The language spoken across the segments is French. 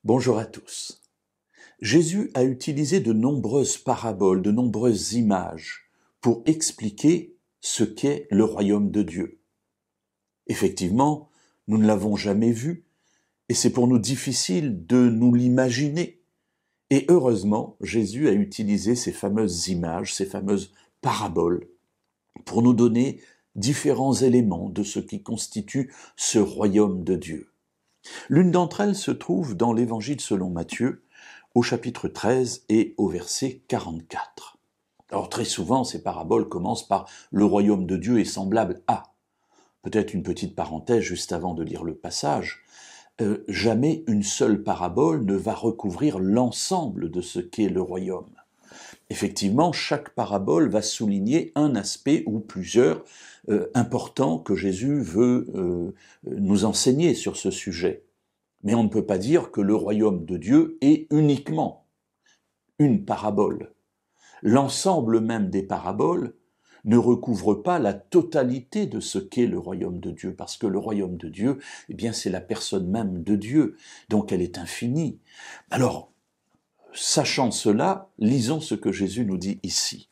Bonjour à tous. Jésus a utilisé de nombreuses paraboles, de nombreuses images pour expliquer ce qu'est le royaume de Dieu. Effectivement, nous ne l'avons jamais vu et c'est pour nous difficile de nous l'imaginer. Et heureusement, Jésus a utilisé ces fameuses images, ces fameuses paraboles pour nous donner différents éléments de ce qui constitue ce royaume de Dieu. L'une d'entre elles se trouve dans l'Évangile selon Matthieu, au chapitre 13 et au verset 44. Alors très souvent, ces paraboles commencent par « le royaume de Dieu est semblable à ». Peut-être une petite parenthèse juste avant de lire le passage. Jamais une seule parabole ne va recouvrir l'ensemble de ce qu'est le royaume. Effectivement, chaque parabole va souligner un aspect ou plusieurs importants que Jésus veut nous enseigner sur ce sujet. Mais on ne peut pas dire que le royaume de Dieu est uniquement une parabole. L'ensemble même des paraboles ne recouvre pas la totalité de ce qu'est le royaume de Dieu, parce que le royaume de Dieu, eh bien, c'est la personne même de Dieu, donc elle est infinie. Alors, sachant cela, lisons ce que Jésus nous dit ici.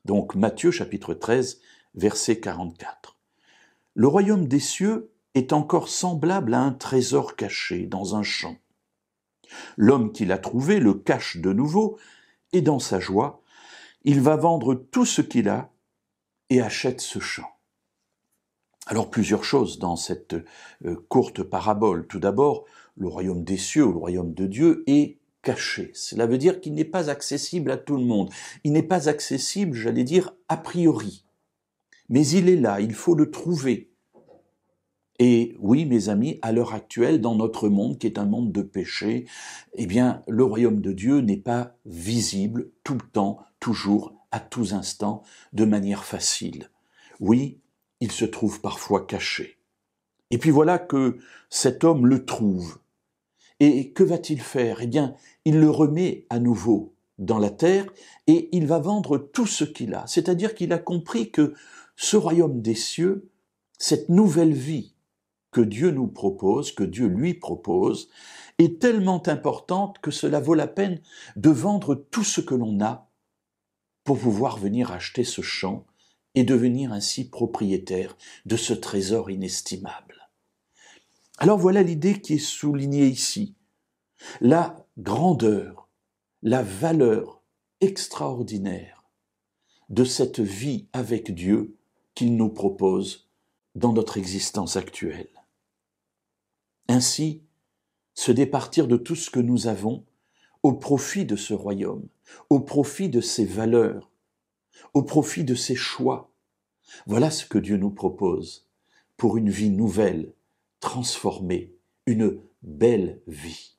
Donc, Matthieu chapitre 13, verset 44. Le royaume des cieux est encore semblable à un trésor caché dans un champ. L'homme qui l'a trouvé le cache de nouveau, et dans sa joie, il va vendre tout ce qu'il a et achète ce champ. Alors plusieurs choses dans cette courte parabole. Tout d'abord, le royaume des cieux ou le royaume de Dieu est caché. Cela veut dire qu'il n'est pas accessible à tout le monde. Il n'est pas accessible, j'allais dire, a priori. Mais il est là, il faut le trouver. Et oui, mes amis, à l'heure actuelle, dans notre monde, qui est un monde de péché, eh bien, le royaume de Dieu n'est pas visible tout le temps, toujours, à tous instants, de manière facile. Oui, il se trouve parfois caché. Et puis voilà que cet homme le trouve. Et que va-t-il faire? Eh bien, il le remet à nouveau dans la terre et il va vendre tout ce qu'il a. C'est-à-dire qu'il a compris que ce royaume des cieux, cette nouvelle vie que Dieu nous propose, que Dieu lui propose, est tellement importante que cela vaut la peine de vendre tout ce que l'on a pour pouvoir venir acheter ce champ et devenir ainsi propriétaire de ce trésor inestimable. Alors voilà l'idée qui est soulignée ici. La grandeur, la valeur extraordinaire de cette vie avec Dieu qu'il nous propose dans notre existence actuelle. Ainsi, se départir de tout ce que nous avons au profit de ce royaume, au profit de ses valeurs, au profit de ses choix. Voilà ce que Dieu nous propose pour une vie nouvelle, transformée, une belle vie.